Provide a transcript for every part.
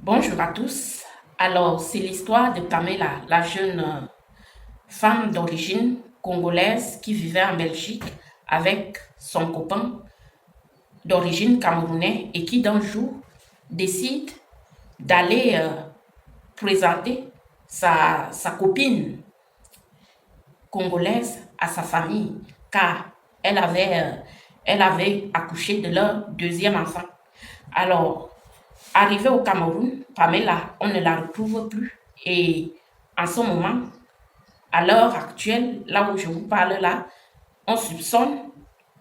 Bonjour à tous. Alors, c'est l'histoire de Pamela, la jeune femme d'origine congolaise qui vivait en Belgique avec son copain d'origine camerounaise et qui d'un jour décide d'aller présenter sa copine congolaise à sa famille car elle avait, euh, elle avait accouché de leur deuxième enfant. Alors, arrivée au Cameroun, Pamela, on ne la retrouve plus. Et en ce moment, à l'heure actuelle, là où je vous parle là, on soupçonne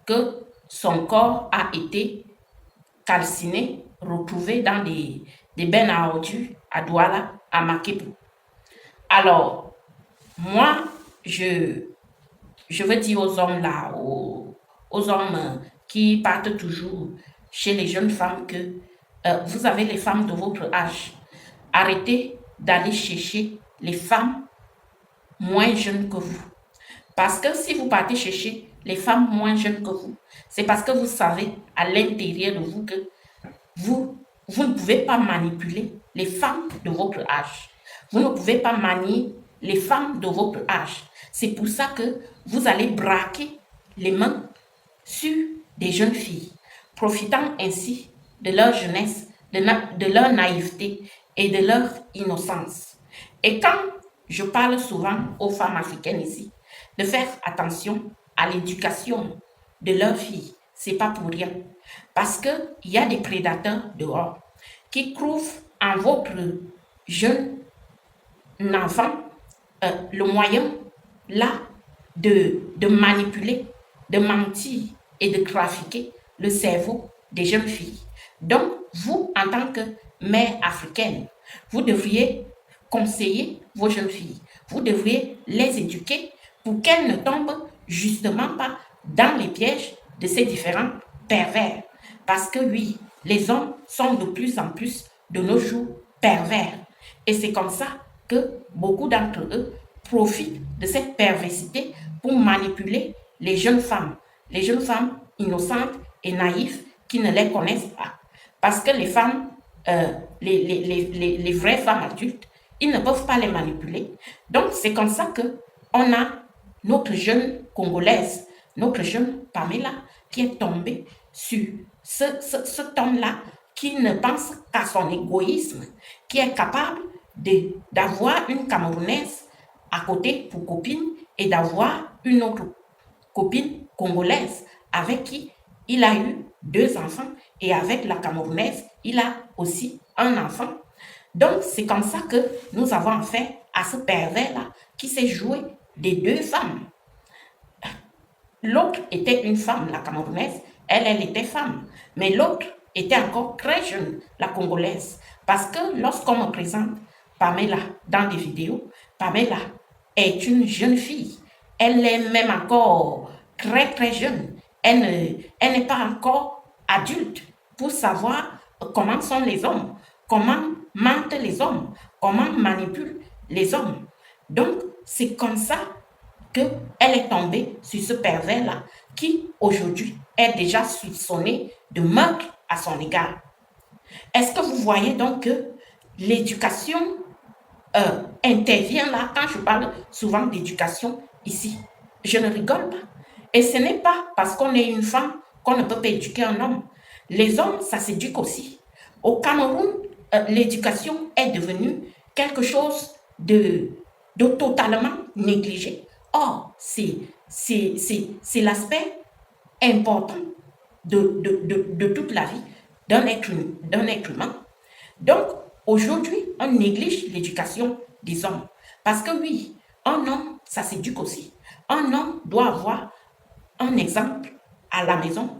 que son corps a été calciné, retrouvé dans des bennes à ordures à Douala, à Makepo. Alors, moi, je, je veux dire aux hommes là, aux hommes qui partent toujours chez les jeunes femmes que vous avez les femmes de votre âge. Arrêtez d'aller chercher les femmes moins jeunes que vous. Parce que si vous partez chercher les femmes moins jeunes que vous, c'est parce que vous savez à l'intérieur de vous que vous ne pouvez pas manipuler les femmes de votre âge. Vous ne pouvez pas manier les femmes de votre âge. C'est pour ça que vous allez braquer les mains sur des jeunes filles, profitant ainsi de leur jeunesse, de leur naïveté et de leur innocence. Et quand je parle souvent aux femmes africaines ici de faire attention à l'éducation de leurs filles, c'est pas pour rien. Parce qu'il y a des prédateurs dehors qui trouvent en votre jeune enfant le moyen là de manipuler, de mentir et de trafiquer le cerveau des jeunes filles. Donc, vous, en tant que mère africaine, vous devriez conseiller vos jeunes filles. Vous devriez les éduquer pour qu'elles ne tombent justement pas dans les pièges de ces différents pervers. Parce que oui, les hommes sont de plus en plus de nos jours pervers. Et c'est comme ça que beaucoup d'entre eux profitent de cette perversité pour manipuler les jeunes femmes innocentes et naïves qui ne les connaissent pas. Parce que les femmes, les vraies femmes adultes, ils ne peuvent pas les manipuler. Donc, c'est comme ça que on a notre jeune Congolaise, notre jeune Pamela, qui est tombée sur cet homme-là qui ne pense qu'à son égoïsme, qui est capable d'avoir une Camerounaise à côté pour copine et d'avoir une autre copine congolaise avec qui il a eu deux enfants et avec la Camerounaise, il a aussi un enfant. Donc, c'est comme ça que nous avons affaire à ce pervers-là qui s'est joué des deux femmes. L'autre était une femme, la Camerounaise, elle était femme. Mais l'autre était encore très jeune, la Congolaise. Parce que lorsqu'on me présente Pamela dans des vidéos, Pamela est une jeune fille. Elle est même encore très très jeune. Elle n'est pas encore adulte pour savoir comment sont les hommes, comment mentent les hommes, comment manipulent les hommes. Donc, c'est comme ça qu'elle est tombée sur ce pervers-là qui, aujourd'hui, est déjà soupçonné de meurtre à son égard. Est-ce que vous voyez donc que l'éducation intervient là quand je parle souvent d'éducation ici? Je ne rigole pas. Et ce n'est pas parce qu'on est une femme qu'on ne peut pas éduquer un homme. Les hommes, ça s'éduque aussi. Au Cameroun, l'éducation est devenue quelque chose de totalement négligé. Or, c'est l'aspect important de toute la vie d'un être humain. Donc, aujourd'hui, on néglige l'éducation des hommes. Parce que oui, un homme, ça s'éduque aussi. Un homme doit avoir un exemple à la maison,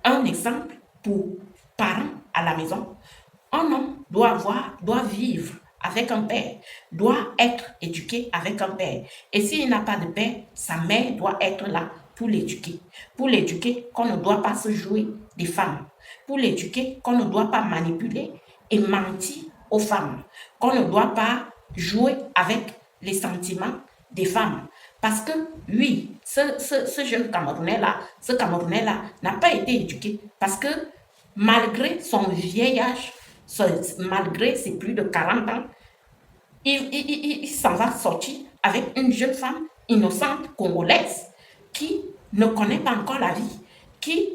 un exemple pour parents à la maison. Un homme doit vivre avec un père, doit être éduqué avec un père. Et s'il n'a pas de père, sa mère doit être là pour l'éduquer. Pour l'éduquer qu'on ne doit pas se jouer des femmes. Pour l'éduquer qu'on ne doit pas manipuler et mentir aux femmes. Qu'on ne doit pas jouer avec les sentiments des femmes. Parce que, oui, ce jeune Camerounais-là, n'a pas été éduqué. Parce que, malgré son vieil âge, malgré ses plus de 40 ans, il s'en va sortir avec une jeune femme innocente congolaise qui ne connaît pas encore la vie, qui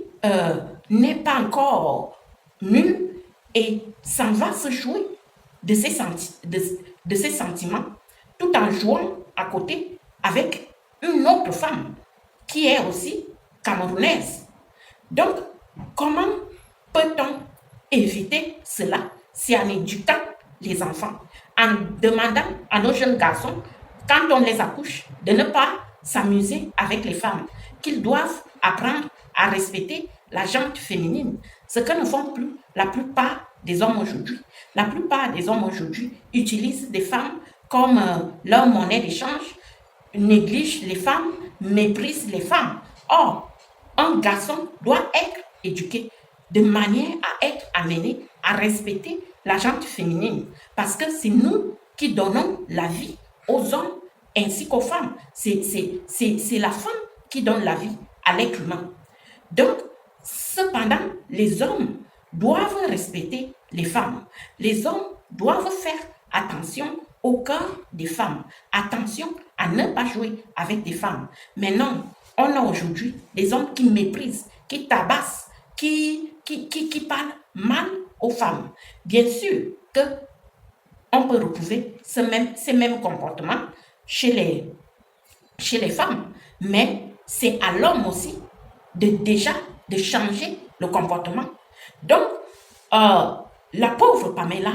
n'est pas encore mûre et s'en va se jouer de ses sentiments tout en jouant à côté avec une autre femme qui est aussi camerounaise. Donc, comment peut-on éviter cela? C'est en éduquant les enfants, en demandant à nos jeunes garçons, quand on les accouche, de ne pas s'amuser avec les femmes, qu'ils doivent apprendre à respecter la gente féminine, ce que ne font plus la plupart des hommes aujourd'hui. La plupart des hommes aujourd'hui utilisent des femmes comme leur monnaie d'échange, négligent les femmes, méprisent les femmes. Or, un garçon doit être éduqué de manière à être amené à respecter la gente féminine. Parce que c'est nous qui donnons la vie aux hommes ainsi qu'aux femmes. C'est la femme qui donne la vie à l'être humain. Donc, cependant, les hommes doivent respecter les femmes. Les hommes doivent faire attention au corps des femmes. Attention à ne pas jouer avec des femmes. Mais non, on a aujourd'hui des hommes qui méprisent, qui tabassent, qui parlent mal aux femmes. Bien sûr que on peut retrouver ces mêmes comportements chez les femmes, mais c'est à l'homme aussi déjà de changer le comportement. Donc, la pauvre Pamela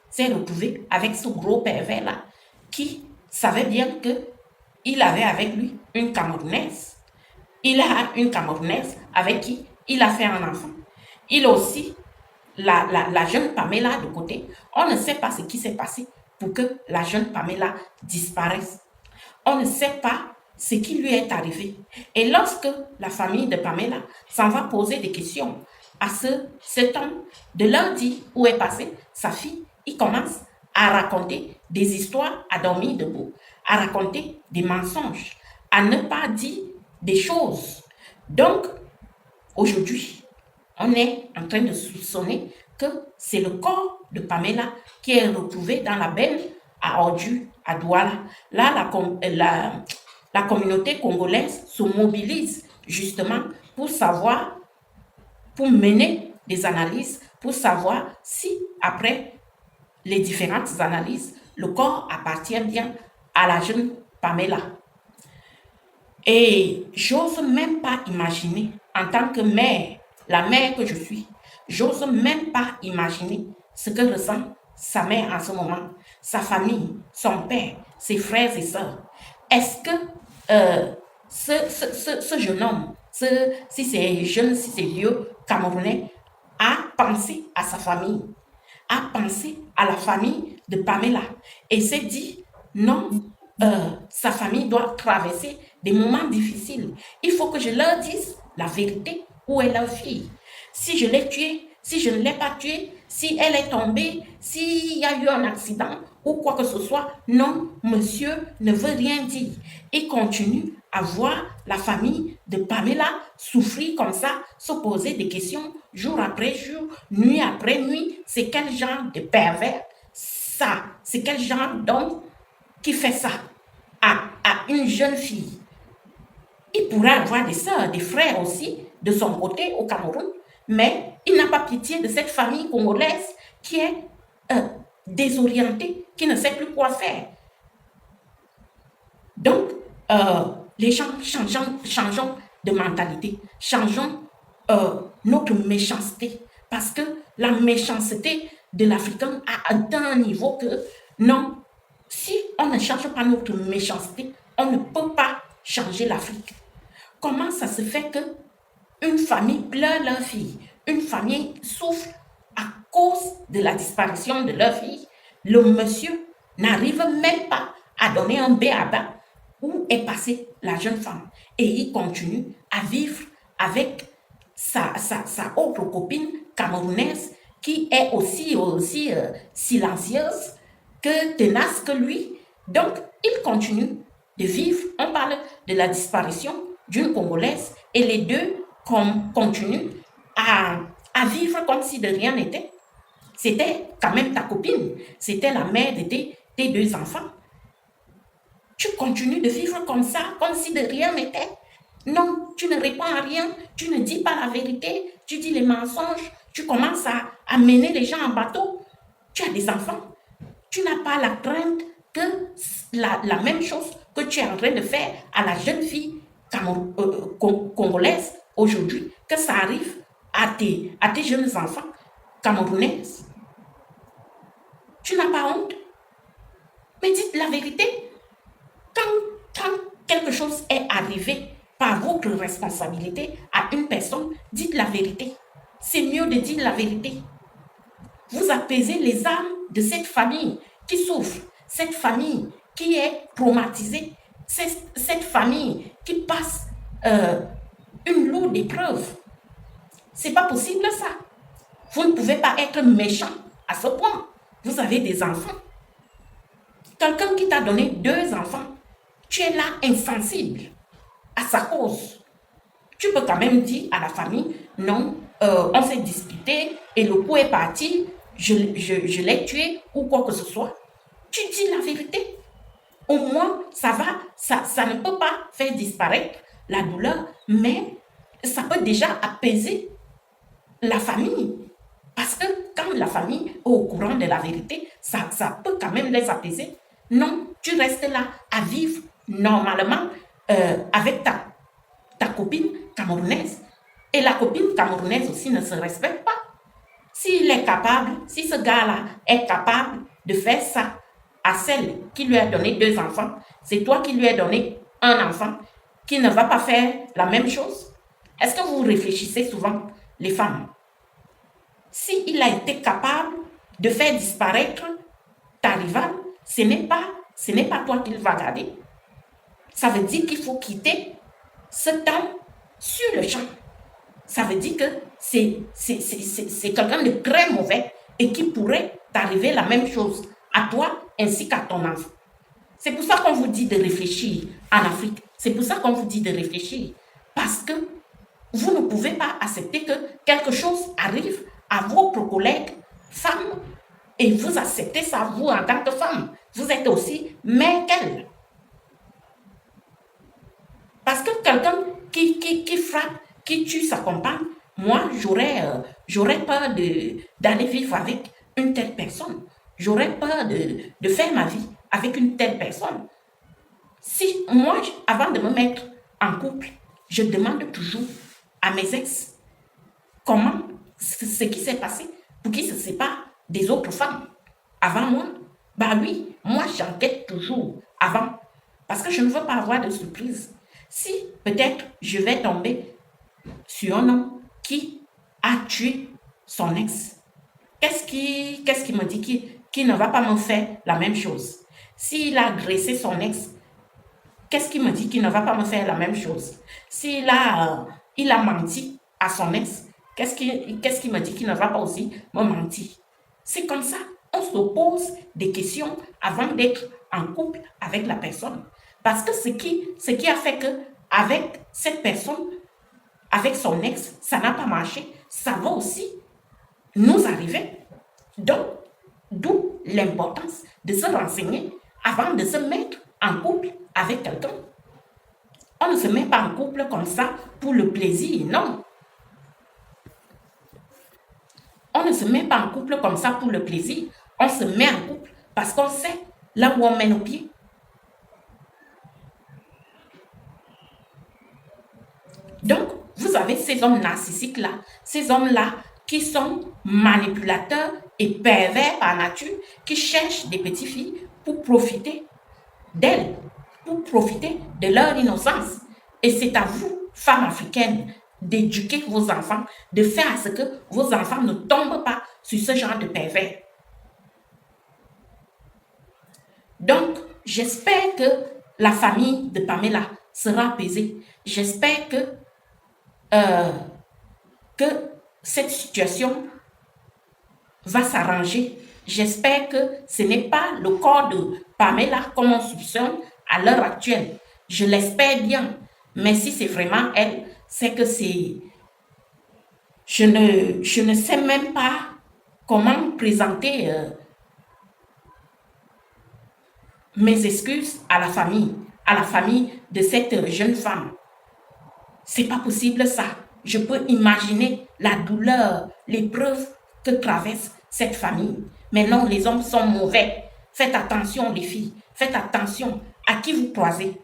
s'est retrouvée avec ce gros pervers-là qui savait bien qu'il avait avec lui une Camerounaise. Il a une Camerounaise avec qui il a fait un enfant. Il a aussi la jeune Pamela de côté. On ne sait pas ce qui s'est passé pour que la jeune Pamela disparaisse. On ne sait pas ce qui lui est arrivé. Et lorsque la famille de Pamela s'en va poser des questions à cet homme, de leur dire où est passée sa fille, il commence à raconter des histoires à dormir debout, à raconter des mensonges, à ne pas dire des choses. Donc, aujourd'hui, on est en train de soupçonner que c'est le corps de Pamela qui est retrouvé dans la benne à ordures à Douala. Là, la communauté congolaise se mobilise justement pour savoir, pour mener des analyses, pour savoir si, après les différentes analyses, le corps appartient bien à la jeune Pamela. Et j'ose même pas imaginer, en tant que mère, la mère que je suis, j'ose même pas imaginer ce que ressent sa mère en ce moment, sa famille, son père, ses frères et sœurs. Est-ce que ce jeune homme, si c'est jeune, si c'est vieux, Camerounais, a pensé à sa famille, a pensé à la famille de Pamela et s'est dit, non, sa famille doit traverser des moments difficiles. Il faut que je leur dise la vérité, où est leur fille. Si je l'ai tuée, si je ne l'ai pas tuée, si elle est tombée, s'il y a eu un accident ou quoi que ce soit, non, monsieur ne veut rien dire. Il continue à voir la famille de Pamela souffrir comme ça, se poser des questions jour après jour, nuit après nuit. C'est quel genre de pervers ça? C'est quel genre d'homme qui fait ça à une jeune fille? Il pourrait avoir des sœurs, des frères aussi, de son côté au Cameroun, mais il n'a pas pitié de cette famille congolaise qui est désorientée, qui ne sait plus quoi faire. Donc, les gens, changeons de mentalité, changeons notre méchanceté, parce que la méchanceté de l'Africain a atteint un niveau que, non, si on ne change pas notre méchanceté, on ne peut pas changer l'Afrique. Comment ça se fait que une famille pleure leur fille, une famille souffre à cause de la disparition de leur fille, le monsieur n'arrive même pas à donner un béaba où est passée la jeune femme et il continue à vivre avec sa autre copine camerounaise qui est aussi silencieuse, que tenace que lui. Donc, il continue de vivre. On parle de la disparition d'une Congolaise et les deux continuent à vivre comme si de rien n'était. c'était quand même ta copine, c'était la mère de tes deux enfants. Tu continues de vivre comme ça, comme si de rien n'était. Non, tu ne réponds à rien, tu ne dis pas la vérité, tu dis les mensonges, tu commences à mener les gens en bateau. Tu as des enfants. Tu n'as pas la crainte que la même chose que tu es en train de faire à la jeune fille congolaise aujourd'hui, que ça arrive à tes jeunes enfants camerounaises. Tu n'as pas honte. Mais dites la vérité. Quand quelque chose est arrivé par votre responsabilité à une personne, dites la vérité. C'est mieux de dire la vérité. Vous apaisez les âmes de cette famille qui souffre, cette famille qui est traumatisée, cette famille qui passe une lourde épreuve. C'est pas possible ça. Vous ne pouvez pas être méchant à ce point. Vous avez des enfants. Quelqu'un qui t'a donné 2 enfants, tu es là insensible à sa cause. Tu peux quand même dire à la famille, non, on s'est disputé et le coup est parti, je l'ai tué ou quoi que ce soit. Tu dis la vérité. Au moins, ça va, ça ne peut pas faire disparaître la douleur, mais ça peut déjà apaiser la famille. Parce que quand la famille est au courant de la vérité, ça peut quand même les apaiser. Non, tu restes là à vivre normalement avec ta copine camerounaise. Et la copine camerounaise aussi ne se respecte pas. S'il est capable, si ce gars-là est capable de faire ça à celle qui lui a donné 2 enfants, c'est toi qui lui as donné un enfant qui ne va pas faire la même chose. Est-ce que vous réfléchissez souvent, les femmes? S'il a été capable de faire disparaître ta rivale, ce n'est pas toi qu'il va garder. Ça veut dire qu'il faut quitter ce temps sur le champ. Ça veut dire que c'est quelqu'un de très mauvais et qui pourrait t'arriver la même chose à toi ainsi qu'à ton enfant. C'est pour ça qu'on vous dit de réfléchir en Afrique. C'est pour ça qu'on vous dit de réfléchir. Parce que vous ne pouvez pas accepter que quelque chose arrive à votre collègue femme et vous acceptez ça, vous, en tant que femme. Vous êtes aussi mère qu'elle. Parce que quelqu'un qui frappe, qui tue sa compagne, moi, j'aurais peur d'aller vivre avec une telle personne. J'aurais peur de faire ma vie avec une telle personne. Si moi, avant de me mettre en couple, je demande toujours à mes ex comment ce qui s'est passé pour qu'ils se séparent des autres femmes avant moi. Bah oui, moi j'enquête toujours avant parce que je ne veux pas avoir de surprise. Si peut-être je vais tomber sur un homme qui a tué son ex, qu'est-ce qui me dit qu'il ne va pas me faire la même chose? S'il a agressé son ex, qu'est-ce qui me dit qu'il ne va pas me faire la même chose? S'il a, il a menti à son ex, qu'est-ce qui me dit qu'il ne va pas aussi me mentir? C'est comme ça. On se pose des questions avant d'être en couple avec la personne. Parce que ce qui a fait que avec cette personne, avec son ex, ça n'a pas marché, ça va aussi nous arriver. Donc, d'où l'importance de se renseigner avant de se mettre en couple avec quelqu'un. On ne se met pas en couple comme ça pour le plaisir, non. On ne se met pas en couple comme ça pour le plaisir. On se met en couple parce qu'on sait là où on met nos pieds. Donc, vous avez ces hommes narcissiques-là, ces hommes-là qui sont manipulateurs et pervers par nature, qui cherchent des petites filles pour profiter d'elles, pour profiter de leur innocence. Et c'est à vous, femmes africaines, d'éduquer vos enfants, de faire à ce que vos enfants ne tombent pas sur ce genre de pervers. Donc, j'espère que la famille de Pamela sera apaisée. J'espère que cette situation va s'arranger. J'espère que ce n'est pas le corps de Pamela comme on soupçonne à l'heure actuelle. Je l'espère bien. Mais si c'est vraiment elle, c'est que c'est... Je ne sais même pas Comment présenter mes excuses à la famille de cette jeune femme? C'est pas possible ça. Je peux imaginer la douleur, l'épreuve que traverse cette famille. Mais non, les hommes sont mauvais. Faites attention, les filles. Faites attention à qui vous croisez.